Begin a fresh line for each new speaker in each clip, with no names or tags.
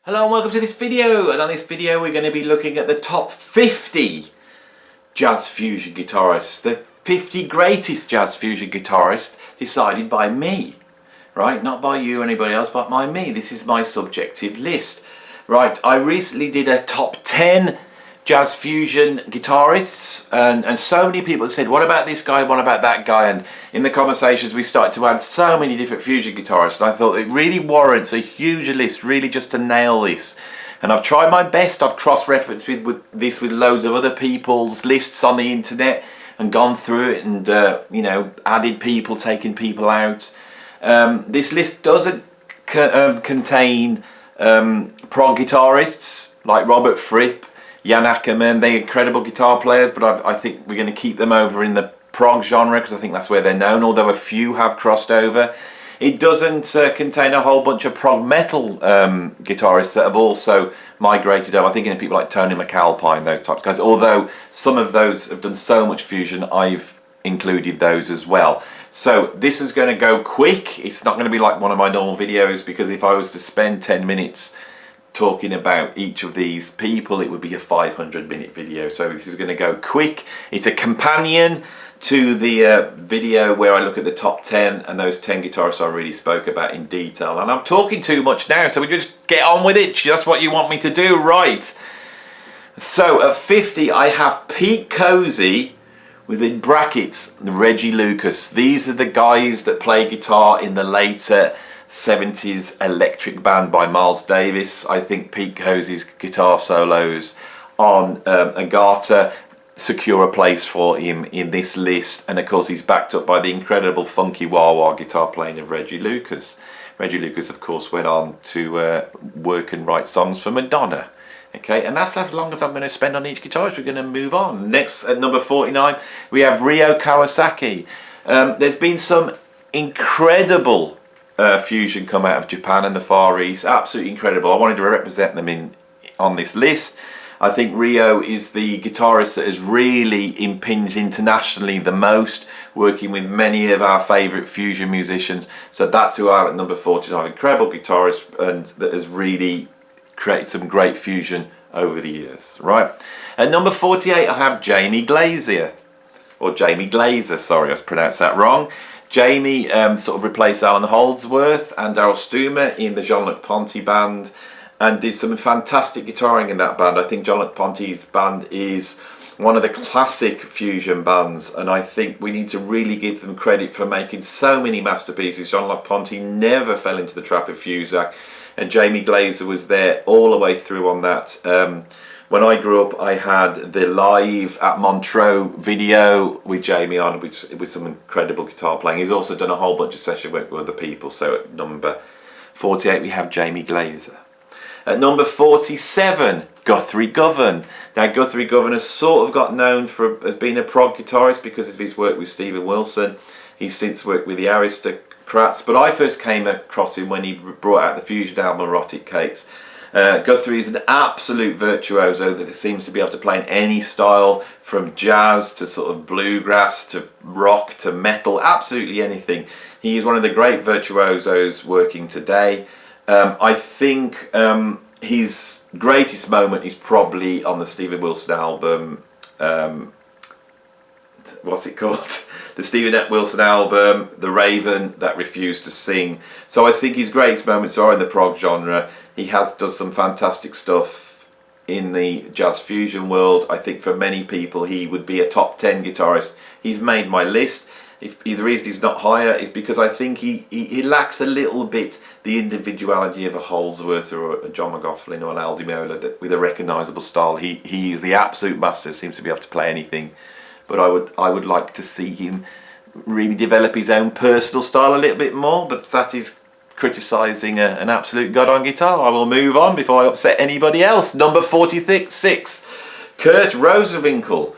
Hello and welcome to this video, and on this video we're going to be looking at the top 50 jazz fusion guitarists, the 50 greatest jazz fusion guitarists decided by me, right? Not by you or anybody else, but by me. This is my subjective list. Right, I recently did a top 10 jazz fusion guitarists, and so many people said, what about this guy, what about that guy? And in the conversations we started to add so many different fusion guitarists, and I thought it really warrants a huge list really just to nail this. And I've tried my best. I've cross-referenced with this with loads of other people's lists on the internet and gone through it and you know, added people, taken people out. This list doesn't contain prog guitarists like Robert Fripp, Jan Akkerman. They're incredible guitar players, but I think we're going to keep them over in the prog genre because I think that's where they're known, although a few have crossed over. It doesn't contain a whole bunch of prog metal guitarists that have also migrated over. I think people like Tony McAlpine, those types of guys, although some of those have done so much fusion, I've included those as well. So this is going to go quick. It's not going to be like one of my normal videos, because if I was to spend 10 minutes talking about each of these people, it would be a 500-minute video. So this is going to go quick. It's a companion to the video where I look at the top 10 and those 10 guitarists I really spoke about in detail. And I'm talking too much now, so we just get on with it. That's what you want me to do, right? So at 50 I have Pete COSEY, within brackets Reggie Lucas. These are the guys that play guitar in the later 70s electric band by Miles Davis. I think Pete COSEY's guitar solos on Agata secure a place for him in this list, and of course he's backed up by the incredible funky wah-wah guitar playing of Reggie Lucas. Reggie Lucas of course went on to work and write songs for Madonna. Okay, and that's as long as I'm going to spend on each guitarist. We're going to move on. Next, at number 49, we have Ryo Kawasaki. There's been some incredible fusion come out of Japan and the Far East. Absolutely incredible. I wanted to represent them on this list. I think Ryo is the guitarist that has really impinged internationally the most, working with many of our favourite fusion musicians. So that's who I have at number 49. Incredible guitarist, and that has really created some great fusion over the years, right? At number 48 I have Jamie GLASER, or Jamie GLASER, sorry, I pronounced that wrong. Jamie sort of replaced Allan Holdsworth and Daryl Stumer in the Jean-Luc Ponty band, and did some fantastic guitaring in that band. I think Jean-Luc Ponty's band is one of the classic fusion bands, and I think we need to really give them credit for making so many masterpieces. Jean-Luc Ponty never fell into the trap of Fusac, and Jamie GLASER was there all the way through on that. When I grew up, I had the live at Montreux video with Jamie on, with some incredible guitar playing. He's also done a whole bunch of session work with other people. So at number 48 we have Jamie GLASER. At number 47, Guthrie Govan. Now Guthrie Govan has sort of got known as being a prog guitarist because of his work with Steven Wilson. He's since worked with the Aristocrats, but I first came across him when he brought out the fusion album Erotic Cakes. Guthrie is an absolute virtuoso that seems to be able to play in any style, from jazz to sort of bluegrass to rock to metal, absolutely anything. He is one of the great virtuosos working today. I think his greatest moment is probably on the Steven Wilson album, what's it called? The Steven Wilson album, The Raven That Refused to Sing. So I think his greatest moments are in the prog genre. He does some fantastic stuff in the jazz fusion world. I think for many people he would be a top 10 guitarist. He's made my list. If the reason he's not higher is because I think he lacks a little bit the individuality of a Holdsworth or a John McLaughlin or an Al Di Meola with a recognisable style. He is the absolute master, seems to be able to play anything. But I would like to see him really develop his own personal style a little bit more, but that is criticising an absolute god on guitar. I will move on before I upset anybody else. Number 46, Kurt Rosenwinkel.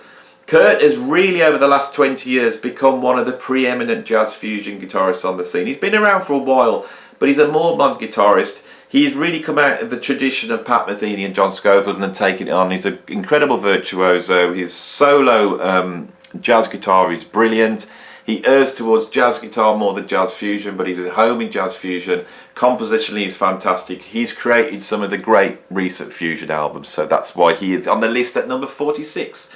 Kurt has really, over the last 20 years, become one of the preeminent jazz fusion guitarists on the scene. He's been around for a while, but he's a more modern guitarist. He's really come out of the tradition of Pat Metheny and John Scofield and taken it on. He's an incredible virtuoso. His solo jazz guitar is brilliant. He errs towards jazz guitar more than jazz fusion, but he's at home in jazz fusion. Compositionally, he's fantastic. He's created some of the great recent fusion albums, so that's why he is on the list at number 46.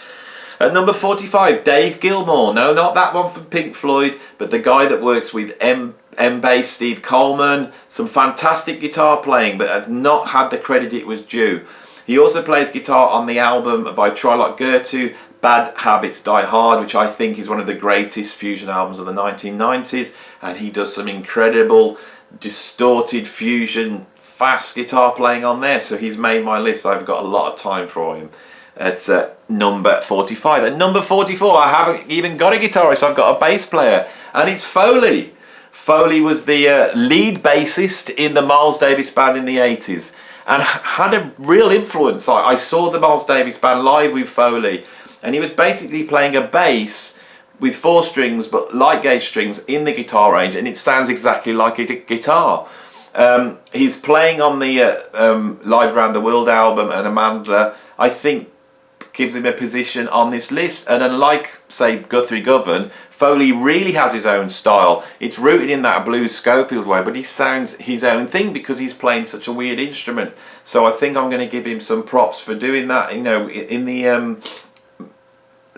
At number 45, Dave Gilmour. No, not that one from Pink Floyd, but the guy that works with M-Bass, Steve Coleman. Some fantastic guitar playing, but has not had the credit it was due. He also plays guitar on the album by Try Like Gertu, Bad Habits Die Hard, which I think is one of the greatest fusion albums of the 1990s. And he does some incredible, distorted fusion, fast guitar playing on there. So he's made my list. I've got a lot of time for him. It's number 45. At number 44, I haven't even got a guitarist, I've got a bass player, and it's Foley. Foley was the lead bassist in the Miles Davis band in the 80s and had a real influence. I saw the Miles Davis band live with Foley, and he was basically playing a bass with 4 strings but light gauge strings in the guitar range, and it sounds exactly like a guitar. He's playing on the Live Around the World album, and Amanda, I think, gives him a position on this list. And unlike, say, Guthrie Govan, Foley really has his own style. It's rooted in that blues Schofield way, but he sounds his own thing because he's playing such a weird instrument. So I think I'm going to give him some props for doing that. You know, in the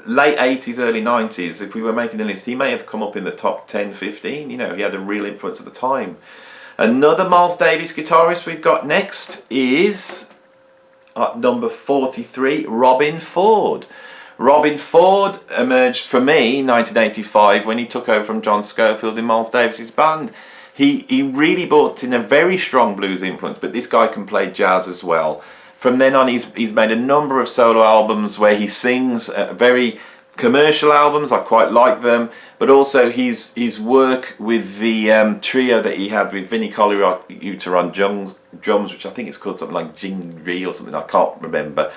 late 80s, early 90s, if we were making a list, he may have come up in the top 10, 15. You know, he had a real influence at the time. Another Miles Davis guitarist we've got next is, at number 43, Robben Ford. Robben Ford emerged for me in 1985 when he took over from John Scofield in Miles Davis's band. He really brought in a very strong blues influence, but this guy can play jazz as well. From then on, he's made a number of solo albums where he sings, very commercial albums. I quite like them, but also his work with the trio that he had with Vinnie Colaiuta on drums, which I think it's called something like GUTHRIE or something, I can't remember,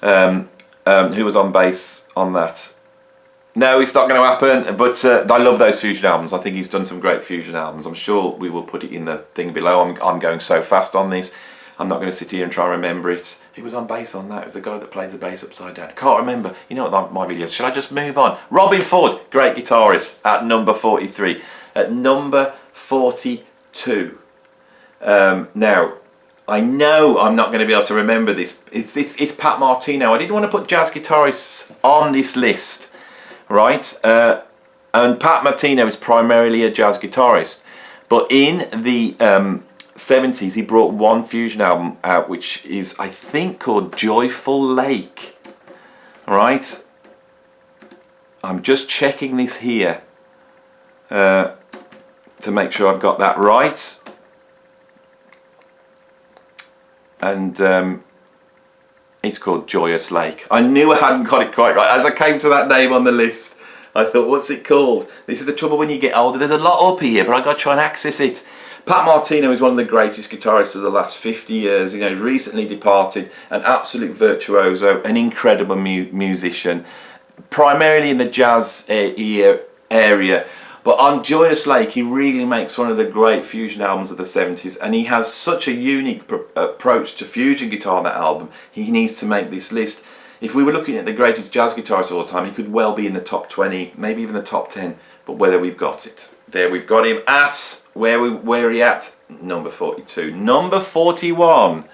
who was on bass on that. No, it's not going to happen, but I love those fusion albums. I think he's done some great fusion albums. I'm sure we will put it in the thing below. I'm going so fast on this, I'm not going to sit here and try and remember it. Who was on bass on that? It was the guy that plays the bass upside down. Can't remember. You know what, my videos. Should I just move on? Robben Ford, great guitarist, at number 43. At number 42. Now, I know I'm not going to be able to remember this. It's Pat Martino. I didn't want to put jazz guitarists on this list, right? And Pat Martino is primarily a jazz guitarist. But in the 70s, he brought one fusion album out, which is, I think, called Joyful Lake. Right? I'm just checking this here to make sure I've got that right. And it's called Joyous Lake. I knew I hadn't got it quite right. As I came to that name on the list, I thought, what's it called? This is the trouble when you get older. There's a lot up here, but I've got to try and access it. Pat Martino is one of the greatest guitarists of the last 50 years. You know, he's recently departed, an absolute virtuoso, an incredible musician, primarily in the jazz area. But on Joyous Lake, he really makes one of the great fusion albums of the 70s, and he has such a unique approach to fusion guitar on that album. He needs to make this list. If we were looking at the greatest jazz guitarists of all time, he could well be in the top 20, maybe even the top 10, but whether we've got it. There we've got him at, where are he at? Number 42. Number 41,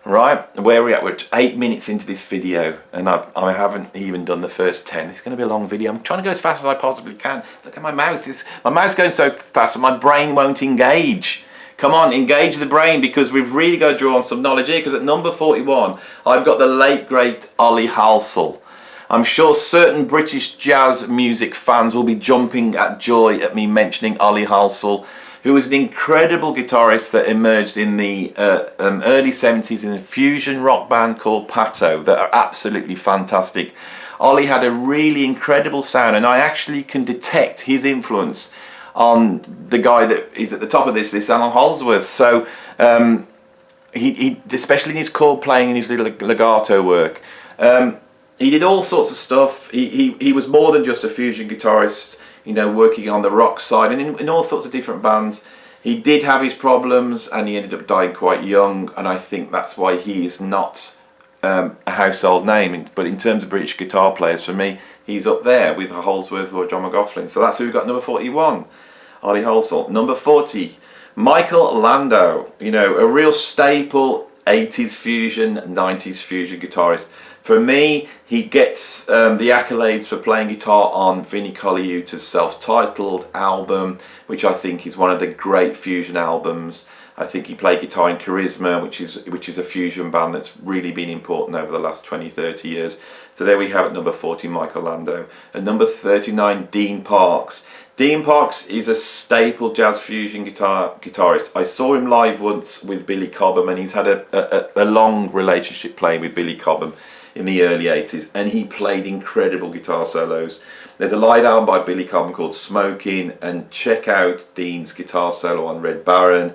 right, where are we at? We're 8 minutes into this video, and I haven't even done the first 10. It's going to be a long video. I'm trying to go as fast as I possibly can. Look at my mouth. My mouth's going so fast that my brain won't engage. Come on, engage the brain, because we've really got to draw on some knowledge here, because at number 41, I've got the late, great OLLIE HALSALL. I'm sure certain British jazz music fans will be jumping at joy at me mentioning OLLIE HALSALL, who was an incredible guitarist that emerged in the early 70s in a fusion rock band called Pato that are absolutely fantastic. OLLIE had a really incredible sound, and I actually can detect his influence on the guy that is at the top of this Allan Holdsworth. So he especially in his chord playing and his little legato work, he did all sorts of stuff. He was more than just a fusion guitarist, you know, working on the rock side and in all sorts of different bands. He did have his problems, and he ended up dying quite young, and I think that's why he is not a household name. But in terms of British guitar players, for me, he's up there with Holdsworth or John McLaughlin. So that's who we've got number 41, Ollie Halsall. Number 40, Michael Landau. You know, a real staple 80s fusion, 90s fusion guitarist. For me, he gets the accolades for playing guitar on Vinnie Colaiuta's self-titled album, which I think is one of the great fusion albums. I think he played guitar in Charisma, which is a fusion band that's really been important over the last 20-30 years. So there we have at number 40, Michael Landau. At number 39, Dean Parks. Dean Parks is a staple jazz fusion guitarist. I saw him live once with Billy Cobham, and he's had a long relationship playing with Billy Cobham in the early 80s, and he played incredible guitar solos. There's a live album by Billy Cobham called Smoking, and check out Dean's guitar solo on Red Baron.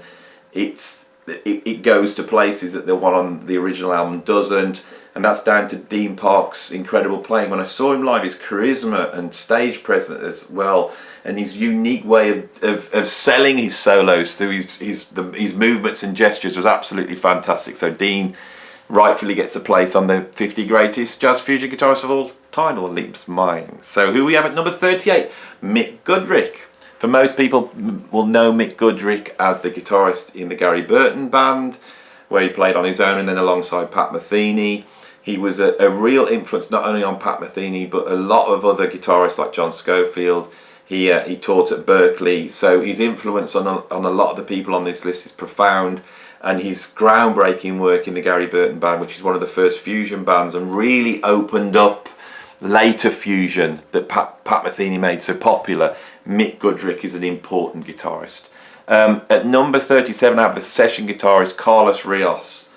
It goes to places that the one on the original album doesn't, and that's down to Dean Parks' incredible playing. When I saw him live, his charisma and stage presence as well, and his unique way of selling his solos through his movements and gestures was absolutely fantastic. So Dean rightfully gets a place on the 50 greatest jazz fusion guitarists of all time, or leaps mine. So who we have at number 38? Mick Goodrick. For most people will know Mick Goodrick as the guitarist in the Gary Burton band, where he played on his own and then alongside Pat Metheny. He was a real influence not only on Pat Metheny but a lot of other guitarists like John Scofield. He taught at Berkeley, so his influence on a lot of the people on this list is profound, and his groundbreaking work in the Gary Burton band, which is one of the first fusion bands and really opened up later fusion that Pat Metheny made so popular. Mick Goodrick is an important guitarist. At number 37 I have the session guitarist Carlos Rios.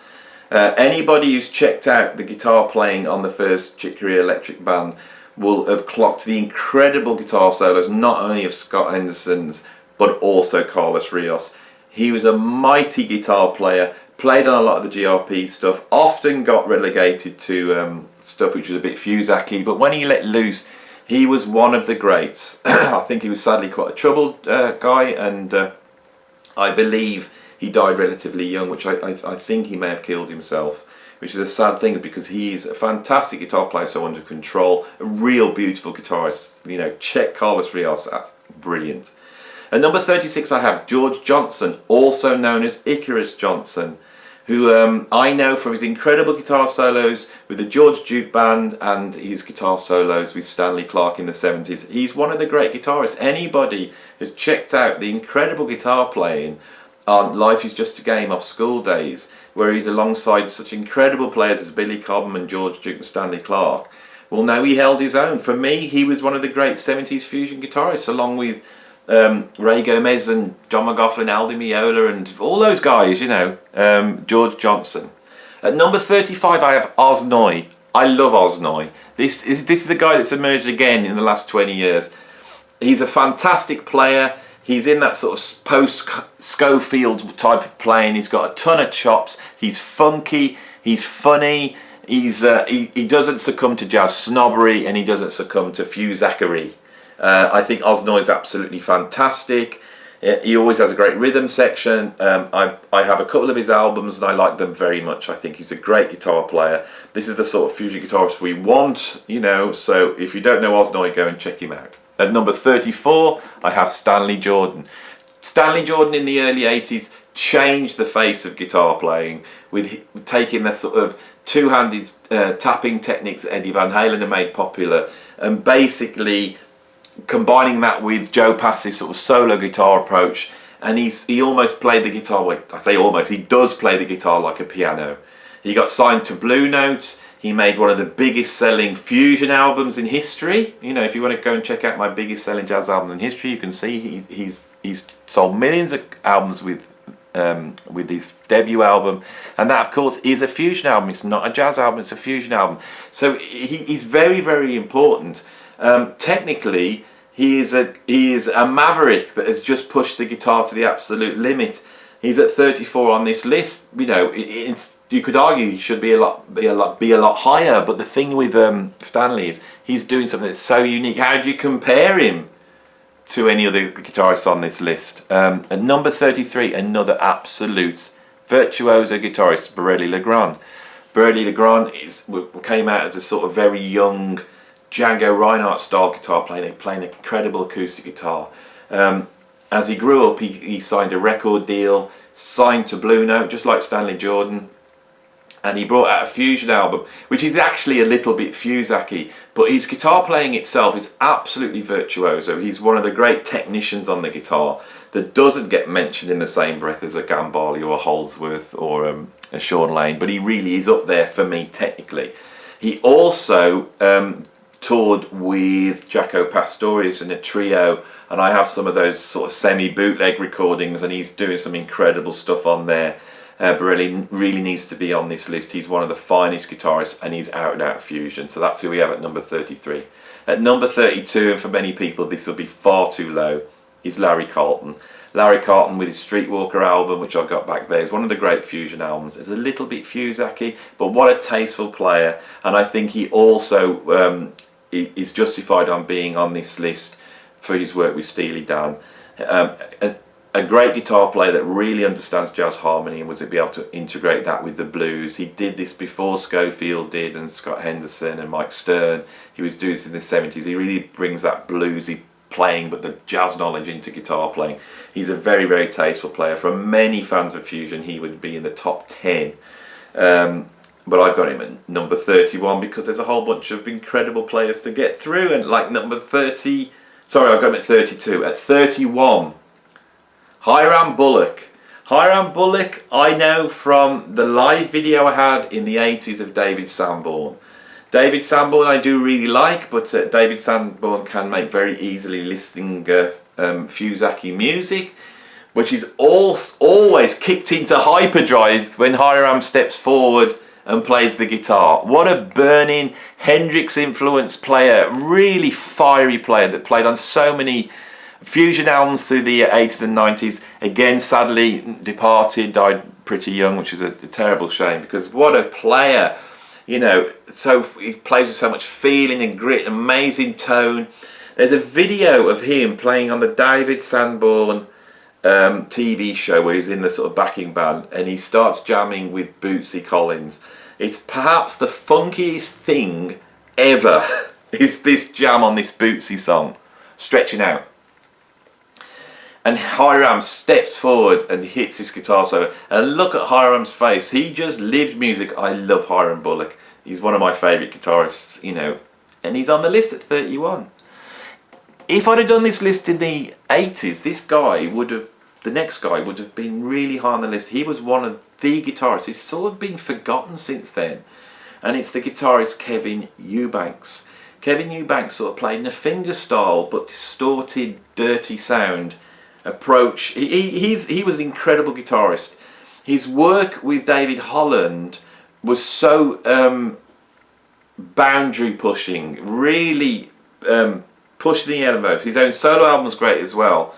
Anybody who's checked out the guitar playing on the first Chick Corea Electric Band will have clocked the incredible guitar solos not only of Scott Henderson's but also Carlos Rios. He was a mighty guitar player, played on a lot of the GRP stuff, often got relegated to stuff which was a bit Fusaki, but when he let loose, he was one of the greats. I think he was sadly quite a troubled guy, and I believe he died relatively young, which I think he may have killed himself, which is a sad thing because he's a fantastic guitar player, so under control, a real beautiful guitarist. You know, check Carlos Rios out, brilliant. At number 36 I have George Johnson, also known as Icarus Johnson, who I know from his incredible guitar solos with the George Duke Band and his guitar solos with Stanley Clarke in the 70s. He's one of the great guitarists. Anybody who's checked out the incredible guitar playing on Life Is Just a Game off School Days, where he's alongside such incredible players as Billy Cobham and George Duke and Stanley Clarke, well, now he held his own. For me, he was one of the great 70s fusion guitarists, along with Ray Gomez and John McLaughlin, Aldi Meola and all those guys, you know. George Johnson. At number 35 I have Oz Noy. I love Oz Noy. This is a guy that's emerged again in the last 20 years. He's a fantastic player. He's in that sort of post-Scofield type of playing. He's got a ton of chops. He's funky. He's funny. He doesn't succumb to jazz snobbery, and he doesn't succumb to Fusackery. I think Oz Noy is absolutely fantastic. He always has a great rhythm section. I have a couple of his albums and I like them very much. I think he's a great guitar player. This is the sort of fusion guitarist we want, you know, so if you don't know Oz Noy, go and check him out. At number 34 I have Stanley Jordan. Stanley Jordan in the early 80s changed the face of guitar playing with taking the sort of two-handed tapping techniques that Eddie Van Halen had made popular and basically combining that with Joe Pass's sort of solo guitar approach, and he almost played the guitar, well, I say almost, he does play the guitar like a piano. He got signed to Blue Note. He made one of the biggest selling fusion albums in history. You know, if you want to go and check out my biggest selling jazz albums in history, you can see he's sold millions of albums with his debut album, and that of course is a fusion album. It's not a jazz album, it's a fusion album. So he's very, very important. Technically, he is a maverick that has just pushed the guitar to the absolute limit. He's at 34 on this list. You know, you could argue he should be a lot higher. But the thing with Stanley is he's doing something that's so unique. How do you compare him to any other guitarists on this list? At number 33, another absolute virtuoso guitarist, BIRELI LAGRENE. BIRELI LAGRENE came out as a sort of very young Django Reinhardt style guitar playing incredible acoustic guitar. As he grew up, he signed a record deal, signed to Blue Note, just like Stanley Jordan, and he brought out a fusion album, which is actually a little bit FOLEY, but his guitar playing itself is absolutely virtuoso. He's one of the great technicians on the guitar that doesn't get mentioned in the same breath as a Gambale or a Holdsworth or a Sean Lane, but he really is up there for me technically. He also toured with Jaco Pastorius in a trio, and I have some of those sort of semi-bootleg recordings, and he's doing some incredible stuff on there. BIRELI really needs to be on this list. He's one of the finest guitarists, and he's out and out fusion. So that's who we have at number 33. At number 32, and for many people this will be far too low, is Larry Carlton. Larry Carlton with his Streetwalker album, which I've got back there, is one of the great fusion albums. It's a little bit FOLEY, but what a tasteful player, and I think he also is justified on being on this list for his work with Steely Dan. A great guitar player that really understands jazz harmony and was to be able to integrate that with the blues. He did this before Schofield did, and Scott Henderson and Mike Stern. He was doing this in the 70s. He really brings that bluesy playing but the jazz knowledge into guitar playing. He's a very, very tasteful player. For many fans of fusion, he would be in the top 10. But I've got him at number 31 because there's a whole bunch of incredible players to get through. And like number 30, sorry, I've got him at 32. At 31, Hiram Bullock. Hiram Bullock I know from the live video I had in the 80s of David Sanborn. David Sanborn I do really like, but David Sanborn can make very easily listening FOLEY music, which is always kicked into hyperdrive when Hiram steps forward and plays the guitar. What a burning Hendrix influenced player, really fiery player that played on so many fusion albums through the 80s and 90s. Again, sadly departed, died pretty young, which is a terrible shame, because what a player, you know. So he plays with so much feeling and grit, amazing tone. There's a video of him playing on the David Sanborn TV show where he's in the sort of backing band, and he starts jamming with Bootsy Collins. It's perhaps the funkiest thing ever is this jam on this Bootsy song, Stretching Out. And Hiram steps forward and hits his guitar solo. And look at Hiram's face. He just lived music. I love Hiram Bullock. He's one of my favourite guitarists, you know. And he's on the list at 31. If I'd have done this list in the 80s, the next guy would have been really high on the list. He was one of the guitarists. He's sort of been forgotten since then. And it's the guitarist Kevin Eubanks. Kevin Eubanks sort of played in a fingerstyle but distorted, dirty sound approach. He was an incredible guitarist. His work with David Holland was so boundary pushing, really pushing the envelope. His own solo album was great as well,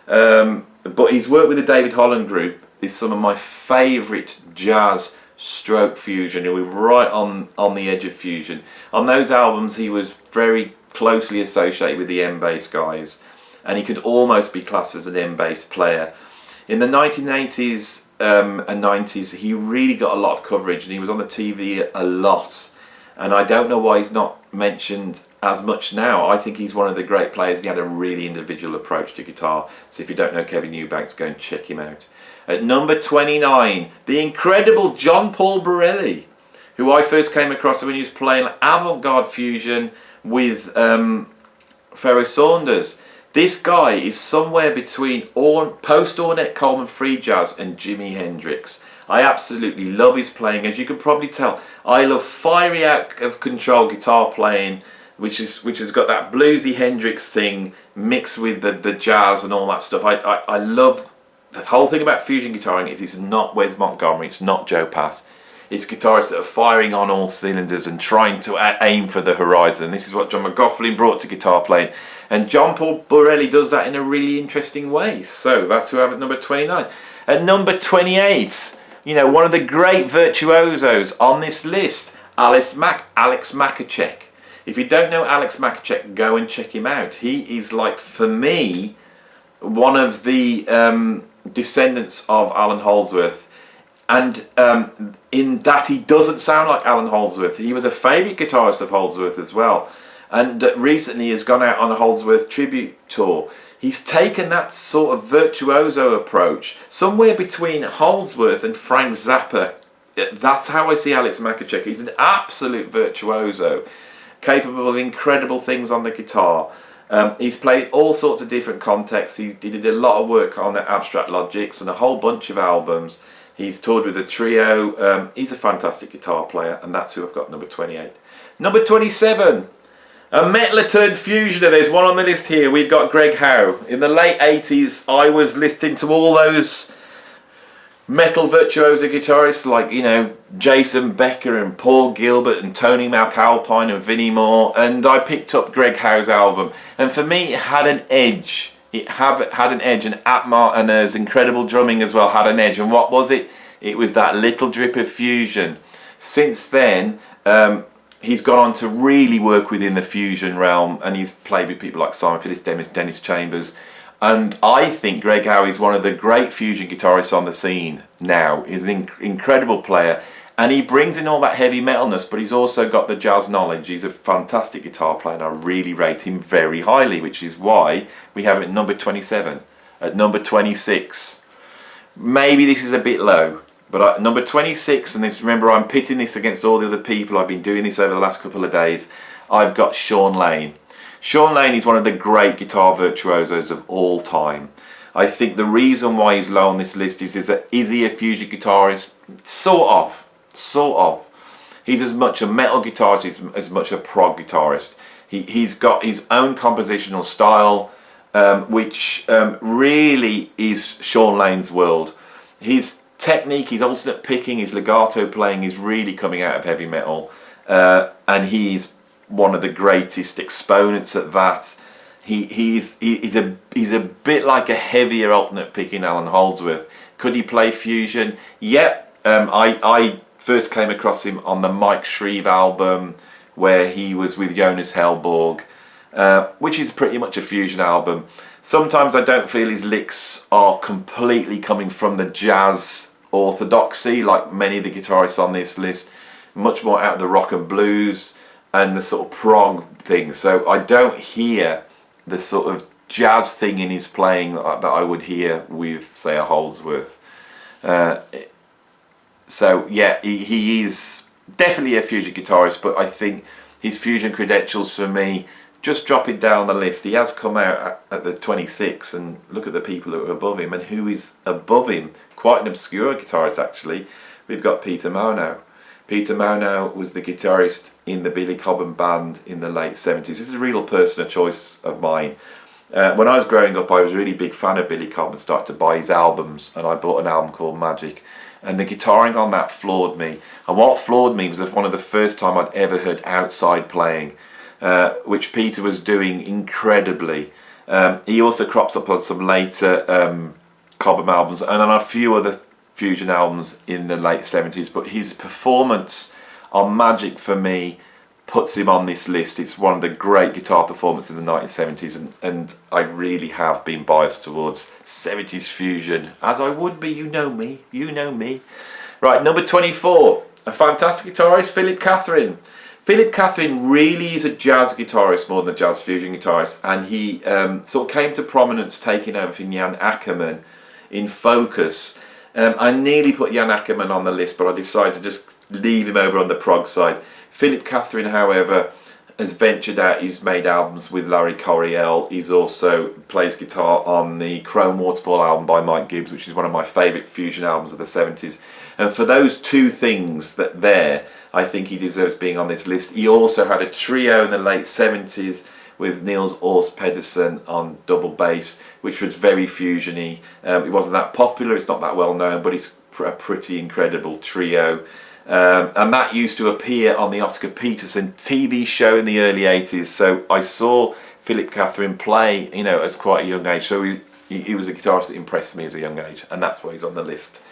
but his work with the David Holland group is some of my favourite jazz stroke fusion. He was right on the edge of fusion. On those albums he was very closely associated with the M-bass guys, and he could almost be classed as an M-bass player. In the 1980s and 90s, he really got a lot of coverage, and he was on the TV a lot. And I don't know why he's not mentioned as much now. I think he's one of the great players. He had a really individual approach to guitar. So if you don't know Kevin Eubanks, go and check him out. At number 29, the incredible John Paul BIRELI, who I first came across when he was playing avant-garde fusion with Pharoah Saunders. This guy is somewhere between post-Ornette Coleman free jazz and Jimi Hendrix. I absolutely love his playing. As you can probably tell, I love fiery out of control guitar playing, which has got that bluesy Hendrix thing mixed with the jazz and all that stuff. I love the whole thing about fusion guitaring. Is it's not Wes Montgomery, it's not Joe Pass. It's guitarists that are firing on all cylinders and trying to aim for the horizon. This is what John McLaughlin brought to guitar playing. And John Paul BIRELI does that in a really interesting way. So that's who I have at number 29. At number 28, you know, one of the great virtuosos on this list, Alex Makacek. If you don't know Alex Makacek, go and check him out. He is, like, for me, one of the descendants of Allan Holdsworth. And in that he doesn't sound like Allan Holdsworth. He was a favourite guitarist of Holdsworth as well. and recently has gone out on a Holdsworth tribute tour. He's taken that sort of virtuoso approach, somewhere between Holdsworth and Frank Zappa. That's how I see Alex Makachek. He's an absolute virtuoso, capable of incredible things on the guitar. He's played all sorts of different contexts. He did a lot of work on the Abstract Logics and a whole bunch of albums. He's toured with a trio. He's a fantastic guitar player, and that's who I've got, number 28. Number 27, a metaler turned fusioner. There's one on the list here. We've got Greg Howe. In the late 80s, I was listening to all those metal virtuoso guitarists like, you know, Jason Becker and Paul Gilbert and Tony McAlpine and Vinnie Moore, and I picked up Greg Howe's album, and for me it had an edge. It had an edge, and Martineau's incredible drumming as well had an edge. And what was it? It was that little drip of fusion. Since then, he's gone on to really work within the fusion realm, and he's played with people like Simon Phillips, Dennis Chambers. And I think Greg Howe is one of the great fusion guitarists on the scene now. He's an incredible player, and he brings in all that heavy metalness, but he's also got the jazz knowledge. He's a fantastic guitar player, and I really rate him very highly, which is why we have him at number 27. At number 26, maybe this is a bit low, but at number 26, and this, remember, I'm pitting this against all the other people. I've been doing this over the last couple of days. I've got Sean Lane. Sean Lane is one of the great guitar virtuosos of all time. I think the reason why he's low on this list is that, is he a fusion guitarist? Sort of. He's as much a metal guitarist as much a prog guitarist. He's got his own compositional style, which really is Sean Lane's world. His technique, his alternate picking, his legato playing is really coming out of heavy metal, and he's one of the greatest exponents at that. He's a bit like a heavier alternate picking Allan Holdsworth. Could he play fusion? Yep. I first came across him on the Mike Shreve album, where he was with Jonas Hellborg, which is pretty much a fusion album. Sometimes I don't feel his licks are completely coming from the jazz orthodoxy, like many of the guitarists on this list. Much more out of the rock and blues and the sort of prog thing. So I don't hear the sort of jazz thing in his playing that I would hear with, say, a Holdsworth. So yeah, he is definitely a fusion guitarist, but I think his fusion credentials for me just dropping down the list. He has come out at the 26, and look at the people who are above him, and who is above him? Quite an obscure guitarist actually. We've got Peter Maunow. Peter Maunow was the guitarist in the Billy Cobham band in the late 70s. This is a real personal choice of mine. When I was growing up, I was a really big fan of Billy Cobham and started to buy his albums, and I bought an album called Magic, and the guitaring on that floored me. And what floored me was one of the first time I'd ever heard outside playing, which Peter was doing incredibly. He also crops up on some later Cobham albums and on a few other fusion albums in the late 70s, but his performance on Magic for me puts him on this list. It's one of the great guitar performances in the 1970s, and I really have been biased towards 70s fusion, as I would be. You know me. Right, number 24, a fantastic guitarist, Philip Catherine. Philip Catherine really is a jazz guitarist more than a jazz fusion guitarist, and he sort of came to prominence taking over from Jan Akkerman in Focus. I nearly put Jan Akkerman on the list, but I decided to just leave him over on the prog side. Philip Catherine, however, has ventured out. He's made albums with Larry Coryell. He's also plays guitar on the Chrome Waterfall album by Mike Gibbs, which is one of my favourite fusion albums of the 70s. And for those two things I think he deserves being on this list. He also had a trio in the late 70s with Niels Ors Pedersen on double bass, which was very fusiony. It wasn't that popular, it's not that well known, but it's a pretty incredible trio. And that used to appear on the Oscar Peterson TV show in the early 80s. So I saw Philip Catherine play, as quite a young age. So he was a guitarist that impressed me as a young age, and that's why he's on the list.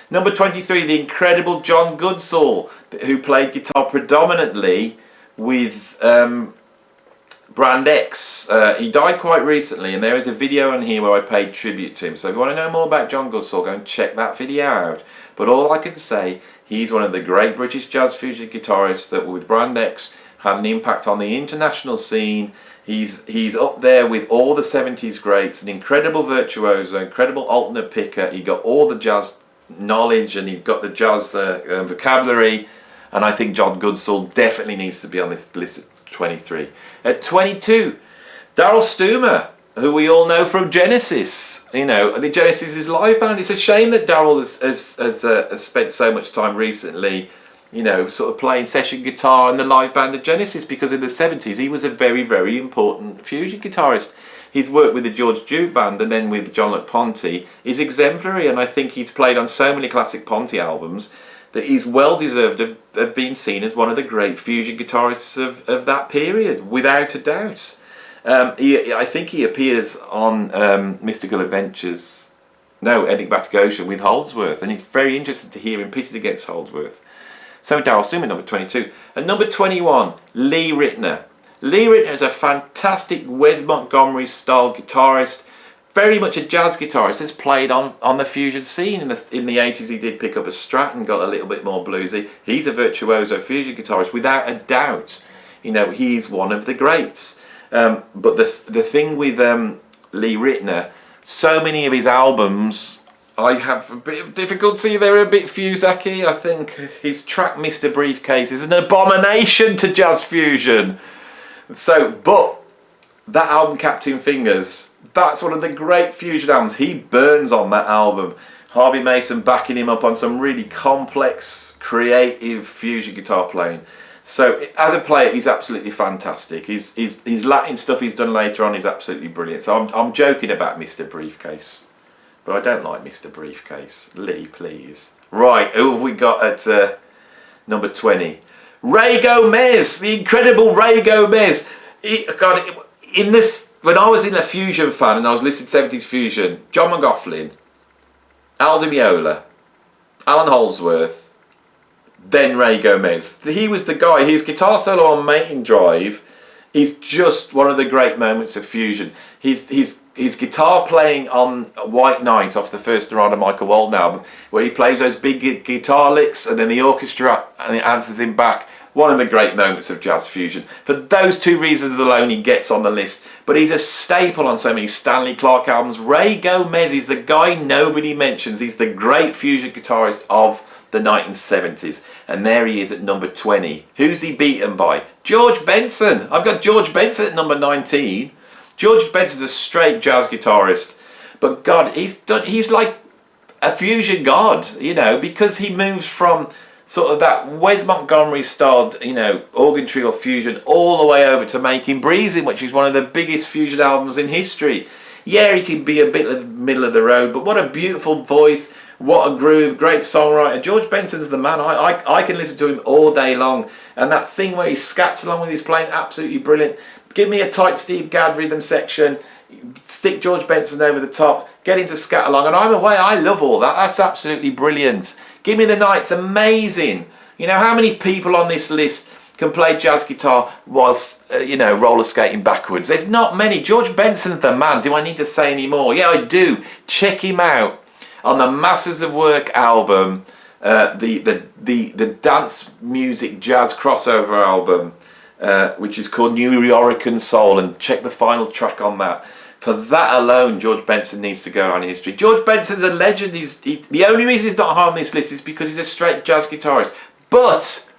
Number 23, the incredible John Goodsall, who played guitar predominantly with Brand X. He died quite recently, and there is a video on here where I paid tribute to him. So if you want to know more about John Goodsall, go and check that video out. But all I can say, he's one of the great British jazz fusion guitarists that were with Brand X, had an impact on the international scene. He's up there with all the 70s greats, an incredible virtuoso, incredible alternate picker. He got all the jazz knowledge and he got the jazz vocabulary, and I think John Goodsall definitely needs to be on this list at 23. At 22, Daryl Stumer, who we all know from Genesis. You know, the Genesis is live band. It's a shame that Daryl has spent so much time recently, you know, sort of playing session guitar in the live band of Genesis, because in the 70s he was a very, very important fusion guitarist. His work with the George Duke Band and then with John Ponty is exemplary, and I think he's played on so many classic Ponty albums that he's well deserved of being seen as one of the great fusion guitarists of that period, without a doubt. I think he appears on Mystical Adventures, Enigmatic Ocean with Holdsworth, and it's very interesting to hear him pitted against Holdsworth. So Daryl Stumer, number 22. And number 21, Lee Ritner. Lee Ritner is a fantastic Wes Montgomery style guitarist, very much a jazz guitarist. Has played on the fusion scene in the 80s. He did pick up a Strat and got a little bit more bluesy. He's a virtuoso fusion guitarist without a doubt. You know, he's one of the greats. But the thing with Lee Ritner, so many of his albums, I have a bit of difficulty. They're a bit Fusaki. I think his track Mr. Briefcase is an abomination to jazz fusion. So, but that album Captain Fingers, that's one of the great fusion albums. He burns on that album. Harvey Mason backing him up on some really complex, creative fusion guitar playing. So as a player, he's absolutely fantastic. His Latin stuff he's done later on is absolutely brilliant. So I'm joking about Mr. Briefcase, but I don't like Mr. Briefcase. Lee, please. Right, who have we got at number 20? Ray Gomez, the incredible Ray Gomez. When I was in a fusion fan and I was listening to 70s fusion, John McLaughlin, Al Di Meola, Alan Holdsworth, then Ray Gomez. He was the guy. His guitar solo on Main Drive is just one of the great moments of fusion. His guitar playing on White Knight off the first Narada Michael Walden album, where he plays those big guitar licks and then the orchestra and it answers him back. One of the great moments of jazz fusion. For those two reasons alone, he gets on the list. But he's a staple on so many Stanley Clarke albums. Ray Gomez is the guy nobody mentions. He's the great fusion guitarist of the 1970s. And there he is at number 20. Who's he beaten by? George Benson. I've got George Benson at number 19. George Benson's a straight jazz guitarist. But God, he's like a fusion god, you know, because he moves from sort of that Wes Montgomery styled, you know, organ trio fusion all the way over to Making Breezing, which is one of the biggest fusion albums in history. Yeah, he can be a bit of the middle of the road, but what a beautiful voice, what a groove, great songwriter. George Benson's the man. I can listen to him all day long, and that thing where he scats along with his playing, absolutely brilliant. Give me a tight Steve Gadd rhythm section, stick George Benson over the top, get him to scat along, and I'm away. I love all that. That's absolutely brilliant. Give Me the Night's amazing. You know, how many people on this list can play jazz guitar whilst, you know, roller skating backwards? There's not many. George Benson's the man. Do I need to say any more? Yeah, I do. Check him out on the Masters of Work album, the dance music jazz crossover album, which is called New Yorican Soul, and check the final track on that. For that alone, George Benson needs to go down in history. George Benson's a legend. The only reason he's not on this list is because he's a straight jazz guitarist. But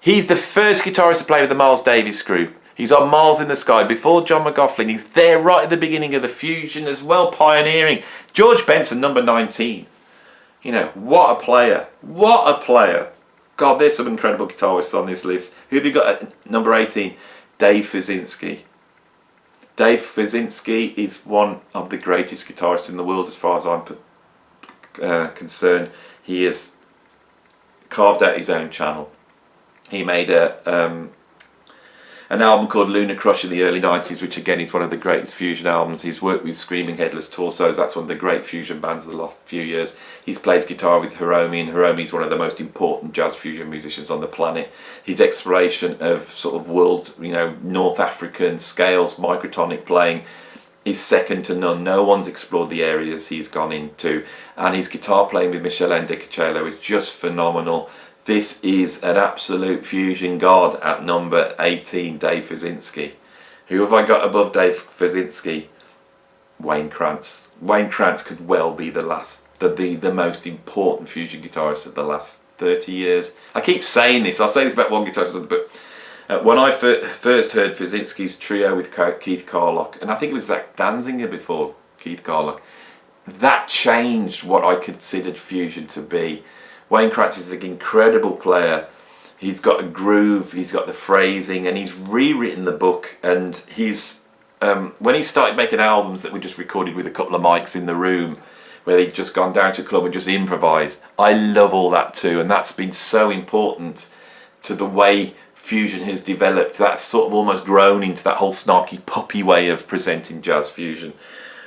he's the first guitarist to play with the Miles Davis group. He's on Miles in the Sky before John McLaughlin. He's there right at the beginning of the fusion as well, pioneering. George Benson, number 19. You know, what a player. What a player. God, there's some incredible guitarists on this list. Who have you got at number 18? Dave Fizinski. Dave Fizinski is one of the greatest guitarists in the world as far as I'm concerned. He has carved out his own channel. He made an album called Lunar Crush in the early 90s, which again is one of the greatest fusion albums. He's worked with Screaming Headless Torsos. That's one of the great fusion bands of the last few years. He's played guitar with Hiromi, and Hiromi's one of the most important jazz fusion musicians on the planet. His exploration of sort of world, you know, North African scales, microtonic playing is second to none. No one's explored the areas he's gone into, and his guitar playing with Michel Endecacello is just phenomenal. this is an absolute fusion god at number 18, Dave Fizinski. Who have I got above Dave Fizinski? Wayne Krantz. Wayne Krantz could well be the most important fusion guitarist of the last 30 years. I keep saying this, I'll say this about one guitarist, but when I first heard Fizinski's trio with Keith Carlock, and I think it was Zach Danziger before Keith Carlock, that changed what I considered fusion to be. Wayne Krantz is an incredible player. He's got a groove, he's got the phrasing, and he's rewritten the book. And he's when he started making albums that were just recorded with a couple of mics in the room, where they'd just gone down to a club and just improvised, I love all that too, and that's been so important to the way fusion has developed. That's sort of almost grown into that whole snarky puppy way of presenting jazz fusion.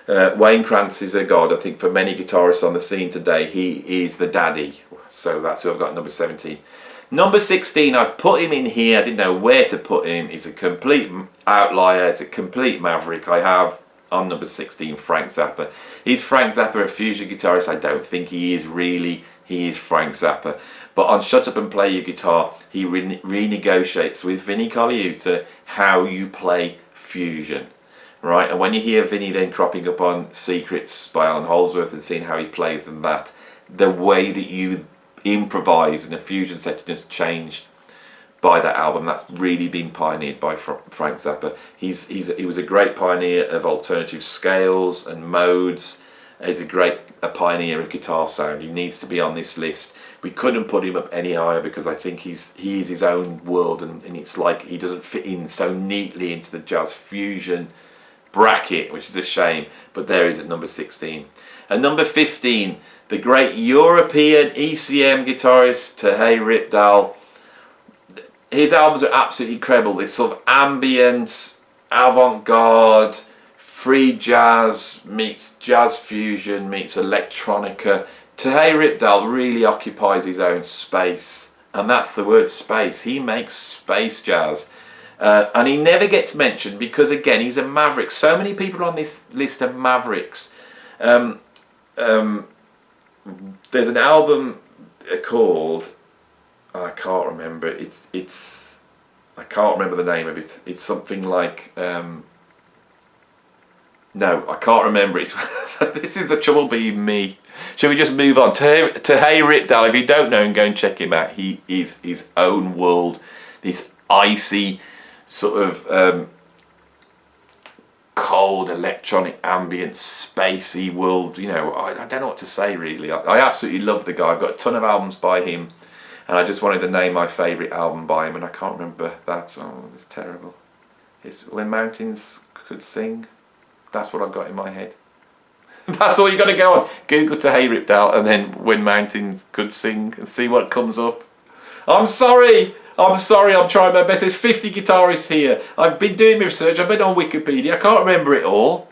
Wayne Krantz is a god. I think for many guitarists on the scene today, he is the daddy. So that's who I've got at number 17. Number 16, I've put him in here. I didn't know where to put him. He's a complete outlier. It's a complete maverick. I have on number 16 Frank Zappa. Is Frank Zappa a fusion guitarist? I don't think he is really. He is Frank Zappa. But on Shut Up and Play Your Guitar, he renegotiates with Vinnie Colaiuta how you play fusion. Right, and when you hear Vinnie then cropping up on Secrets by Allan Holdsworth and seeing how he plays and that, the way that you improvise in a fusion setting has changed by that album. That's really been pioneered by Frank Zappa. He was a great pioneer of alternative scales and modes. He's a pioneer of guitar sound. He needs to be on this list. We couldn't put him up any higher because I think he is his own world, and it's like he doesn't fit in so neatly into the jazz fusion bracket, which is a shame, but there is at number 16. At number 15, the great European ECM guitarist Terry Bozzio. His albums are absolutely incredible. This sort of ambient, avant-garde, free jazz meets jazz fusion meets electronica. Terry Bozzio really occupies his own space, and that's the word, space. He makes space jazz. And he never gets mentioned because, again, he's a maverick. So many people on this list are mavericks. There's an album called, I can't remember. I can't remember the name of it. It's something like no, I can't remember it. This is the trouble being me. Shall we just move on to Hey Ripdale? If you don't know him, go and check him out. He is his own world. This icy sort of cold electronic ambient spacey world. You know, I don't know what to say really. I absolutely love the guy. I've got a ton of albums by him, and I just wanted to name my favourite album by him, and I can't remember that. Oh, it's terrible. It's When Mountains Could Sing. That's what I've got in my head. That's all you got to go on. Google to Hey Ripdale and then When Mountains Could Sing and see what comes up. I'm sorry, I'm trying my best. There's 50 guitarists here. I've been doing research, I've been on Wikipedia, I can't remember it all.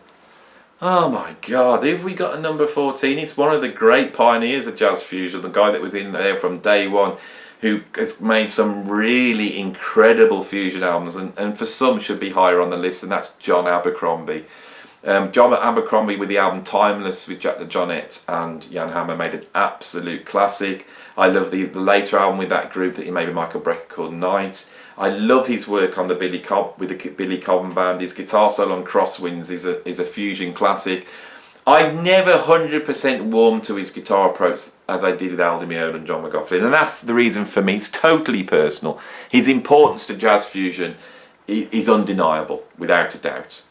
Oh my God, who have we got at number 14? It's one of the great pioneers of jazz fusion, the guy that was in there from day one, who has made some really incredible fusion albums, and for some should be higher on the list, and that's John Abercrombie. John Abercrombie with the album Timeless with Jack the Johnette and Jan Hammer made an absolute classic. I love the later album with that group that he made with Michael Brecker called Night. I love his work on the Billy Cobham Band. His guitar solo on Crosswinds is a fusion classic. I've never 100% warmed to his guitar approach as I did with Al Di Meola and John McLaughlin, and that's the reason for me. It's totally personal. His importance to jazz fusion is undeniable, without a doubt.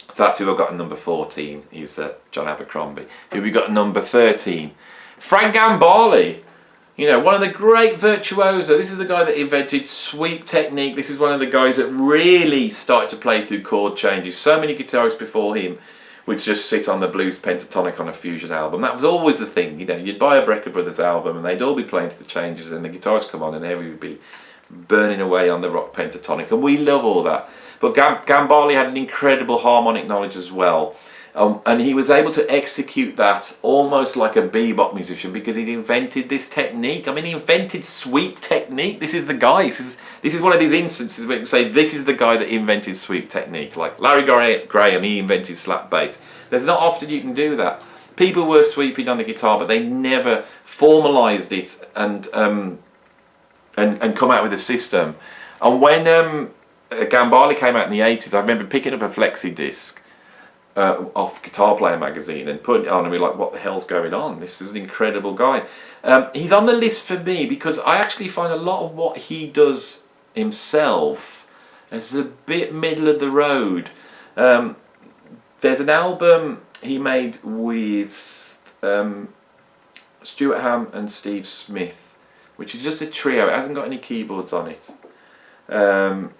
So that's who I've got at number 14, is John Abercrombie. Who we got at number 13? Frank Gambale. You know, one of the great virtuoso. This is the guy that invented sweep technique. This is one of the guys that really started to play through chord changes. So many guitarists before him would just sit on the blues pentatonic on a fusion album. That was always the thing. You know, you'd buy a Brecker Brothers album and they'd all be playing to the changes, and the guitars come on and there we would be burning away on the rock pentatonic, and we love all that. But Gambale had an incredible harmonic knowledge as well, and he was able to execute that almost like a bebop musician because he'd invented this technique. I mean, he invented sweep technique. This is the guy. This is one of these instances where you say this is the guy that invented sweep technique. Like Larry Graham, he invented slap bass. There's not often you can do that. people were sweeping on the guitar, but they never formalised it and come out with a system. And when Gambale came out in the 80s, I remember picking up a flexi disc off Guitar Player magazine and putting it on and be like, what the hell's going on? This is an incredible guy. He's on the list for me because I actually find a lot of what he does himself as a bit middle of the road. There's an album he made with Stuart Hamm and Steve Smith, which is just a trio. It hasn't got any keyboards on it. And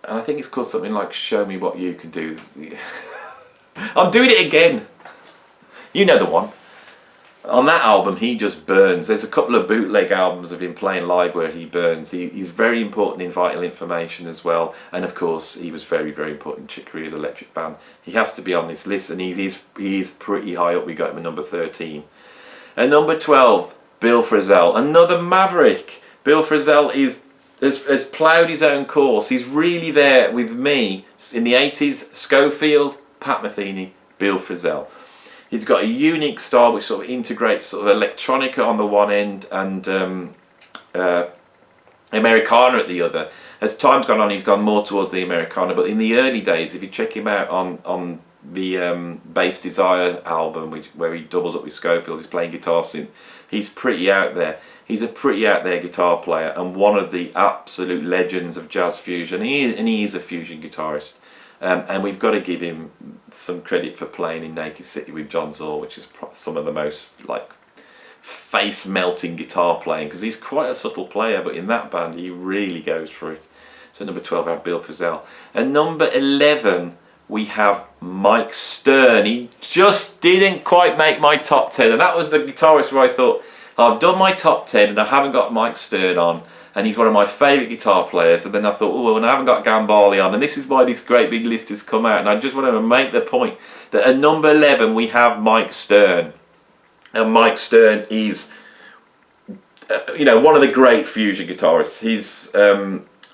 I think it's called something like Show Me What You Can Do. I'm doing it again. You know the one. On that album, he just burns. There's a couple of bootleg albums of him playing live where he burns. He's very important in Vital Information as well. And of course, he was very, very important in Chick Corea's Electric Band. He has to be on this list, and he is pretty high up. We got him at number 13. At number 12, Bill Frisell. Another maverick. Bill Frisell has ploughed his own course. He's really there with me in the 80s. Schofield, Pat Metheny, Bill Frisell. He's got a unique style which sort of integrates sort of electronica on the one end and Americana at the other. As time's gone on, he's gone more towards the Americana, but in the early days, if you check him out on the Bass Desire album, where he doubles up with Schofield, he's playing guitar synth, he's pretty out there. He's a pretty out there guitar player and one of the absolute legends of jazz fusion, and he is a fusion guitarist. And we've got to give him some credit for playing in Naked City with John Zorn, which is some of the most like face-melting guitar playing, because he's quite a subtle player, but in that band he really goes for it. So number 12 I have Bill Frisell. And number 11 we have Mike Stern. He just didn't quite make my top 10, and that was the guitarist where I thought, I've done my top 10 and I haven't got Mike Stern on, and he's one of my favourite guitar players. And then I thought, oh, and I haven't got Gambale on, and this is why this great big list has come out. And I just wanted to make the point that at number 11 we have Mike Stern. And Mike Stern is, you know, one of the great fusion guitarists. He's,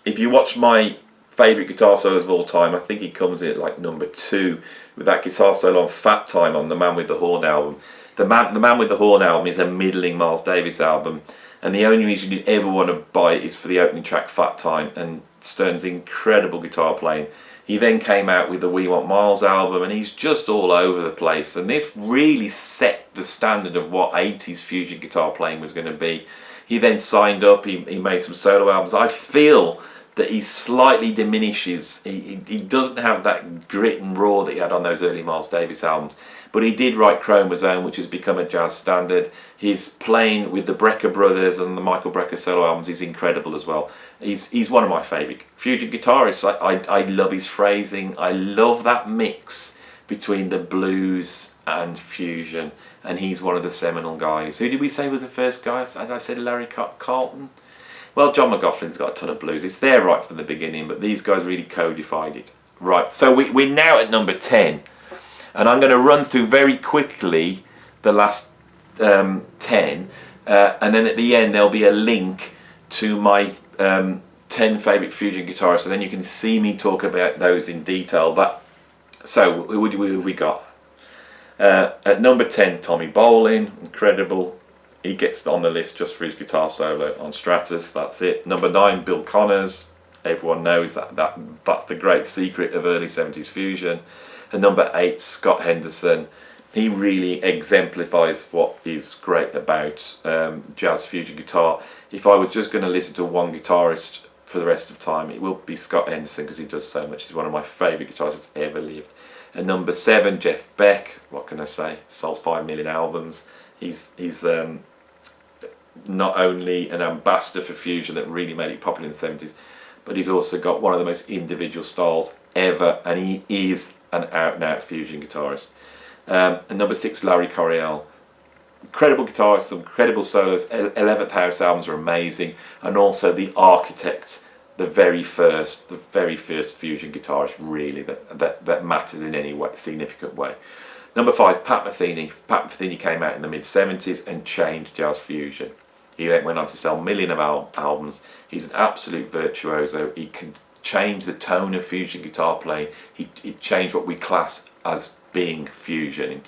if you watch my favourite guitar solos of all time, I think he comes in at like number 2 with that guitar solo on Fat Time on the Man with the Horn album. The Man with the Horn album is a middling Miles Davis album, and the only reason you'd ever want to buy it is for the opening track Fat Time and Stern's incredible guitar playing. He then came out with the We Want Miles album, and he's just all over the place, and this really set the standard of what 80s fusion guitar playing was going to be. He then signed up, he made some solo albums. I feel that he slightly diminishes, he doesn't have that grit and raw that he had on those early Miles Davis albums, but he did write Chromosome, which has become a jazz standard. His playing with the Brecker brothers and the Michael Brecker solo albums is incredible as well. He's one of my favourite fusion guitarists. I love his phrasing. I love that mix between the blues and fusion, and he's one of the seminal guys. Who did we say was the first guy? As I said, Larry Carlton. Well, John McLaughlin's got a ton of blues. It's there right from the beginning, but these guys really codified it. Right, so we're now at number 10. And I'm going to run through very quickly the last 10. And then at the end, there'll be a link to my 10 favourite fusion guitarists. And then you can see me talk about those in detail. But so, who have we got? At number 10, Tommy Bolin. Incredible. He gets on the list just for his guitar solo on Stratus. That's it. Number 9, Bill Connors. Everyone knows that's the great secret of early 70s fusion. And number 8, Scott Henderson. He really exemplifies what is great about jazz fusion guitar. If I was just going to listen to one guitarist for the rest of time, it will be Scott Henderson, because he does so much. He's one of my favourite guitarists that's ever lived. And number 7, Jeff Beck. What can I say? Sold 5 million albums. He's not only an ambassador for fusion that really made it popular in the 70s, but he's also got one of the most individual styles ever, and he is an out-and-out fusion guitarist. And number 6, Larry Coryell. Incredible guitarist, some incredible solos. 11th House albums are amazing, and also the architect, the very first fusion guitarist really that matters in any way, significant way. Number 5, Pat Metheny. Pat Metheny came out in the mid-70s and changed jazz fusion. He then went on to sell millions of albums. He's an absolute virtuoso. He can change the tone of fusion guitar playing. He changed what we class as being fusion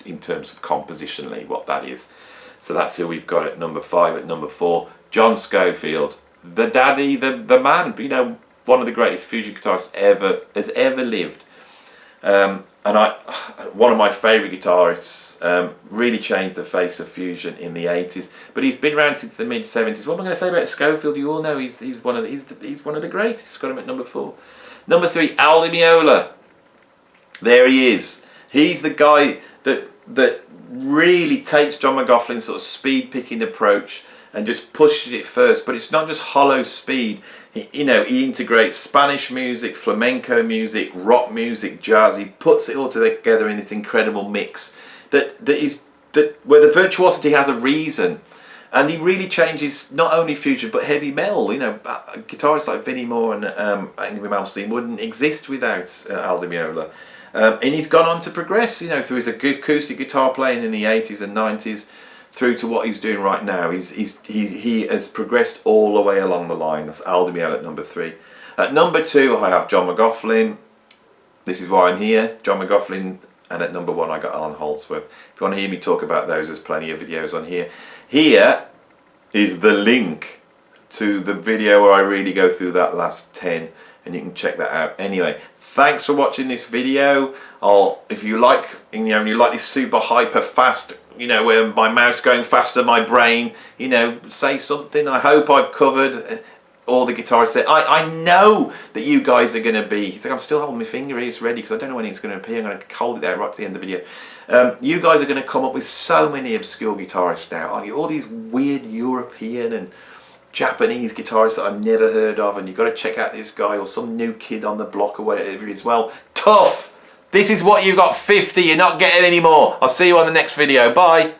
in terms of compositionally, what that is. So that's who we've got at number 5. At number 4, John Scofield, the daddy, the man, you know, one of the greatest fusion guitarists has ever lived. And one of my favourite guitarists, really changed the face of fusion in the 80s, but he's been around since the mid 70s. What am I going to say about Scofield? You all know he's one of the greatest. Got him at number 4. Number 3, Al Di Meola. There he is. He's the guy that really takes John McLaughlin's sort of speed picking approach and just pushes it first. But it's not just hollow speed. You know, he integrates Spanish music, flamenco music, rock music, jazz. He puts it all together in this incredible mix where the virtuosity has a reason, and he really changes not only fusion but heavy metal. You know, guitarists like Vinnie Moore and Yngwie Malmsteen wouldn't exist without Al Di Meola. And he's gone on to progress, you know, through his acoustic guitar playing in the 80s and 90s. Through to what he's doing right now. He has progressed all the way along the line. That's Al Di Meola at number 3. At number 2, I have John McLaughlin. This is why I'm here, John McLaughlin. And at number 1, I got Allan Holdsworth. If you want to hear me talk about those, there's plenty of videos on here. Here is the link to the video where I really go through that last 10, and you can check that out. Anyway, thanks for watching this video. If you like, you like this super hyper fast, you know, where my mouse going faster than my brain, you know, say something. I hope I've covered all the guitarists there. I know that you guys are going to be, I'm still holding my finger here, it's ready, because I don't know when it's going to appear. I'm going to hold it there right to the end of the video. You guys are going to come up with so many obscure guitarists now, aren't you? All these weird European and Japanese guitarists that I've never heard of, and you've got to check out this guy or some new kid on the block or whatever it is. Well, tough! This is what you got 50, you're not getting any more. I'll see you on the next video. Bye!